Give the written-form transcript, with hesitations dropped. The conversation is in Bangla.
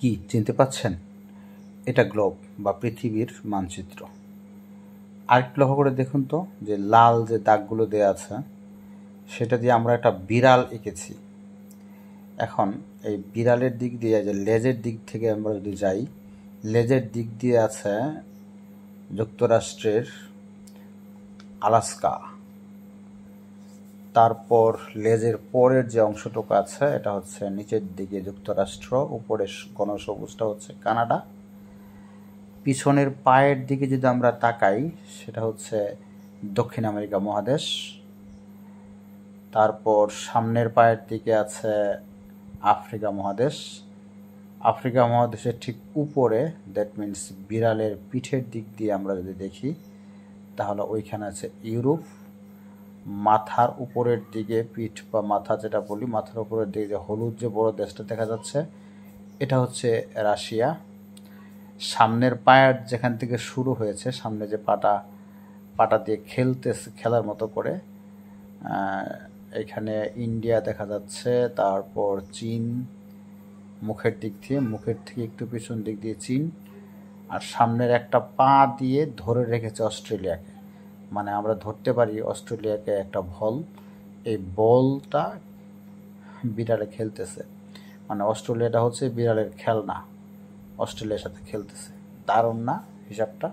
কি চিনতে পাচ্ছেন? এটা গ্লোব বা পৃথিবীর মানচিত্র। আরেকটু লক্ষ্য করে দেখুন তো, যে লাল যে দাগগুলো দেওয়া আছে সেটা দিয়ে আমরা একটা বিড়াল এঁকেছি। এখন এই বিড়ালের দিক দিয়ে, যে লেজের দিক থেকে আমরা যদি যাই, লেজের দিক দিয়ে আছে যুক্তরাষ্ট্রের আলাস্কা। তারপর লেজের পরের যে অংশটুকু আছে এটা হচ্ছে নিচের দিকে যুক্তরাষ্ট্র, উপরের ঘনসবুজটা হচ্ছে কানাডা। পিছনের পায়ের দিকে যদি আমরা তাকাই সেটা হচ্ছে দক্ষিণ আমেরিকা মহাদেশ। তারপর সামনের পায়ের দিকে আছে আফ্রিকা মহাদেশ। আফ্রিকা মহাদেশের ঠিক উপরে, দ্যাট মিন্স বিড়ালের পিঠের দিক দিয়ে আমরা যদি দেখি তাহলে ওইখানে আছে ইউরোপ। মাথার উপরের দিকে, পিঠ বা মাথা যেটা বলি, মাথার উপরের দিকে যে হলুদ যে বড় দেশটা দেখা যাচ্ছে এটা হচ্ছে রাশিয়া। সামনের পায়ের যেখান থেকে শুরু হয়েছে, সামনে যে পাটা দিয়ে খেলার মতো করে, এখানে ইন্ডিয়া দেখা যাচ্ছে। তারপর চীন মুখের থেকে একটু পিছন দিক দিয়ে চীন। আর সামনের একটা পা দিয়ে ধরে রেখেছে অস্ট্রেলিয়াকে, মানে আমরা ধরতে পারি অস্ট্রেলিয়াকে একটা বল। এই বলটা বিড়ালে খেলতেছে, মানে অস্ট্রেলিয়াটা হচ্ছে বিড়ালের খেলনা, অস্ট্রেলিয়ার সাথে খেলতেছে। দারুণ না হিসাবটা?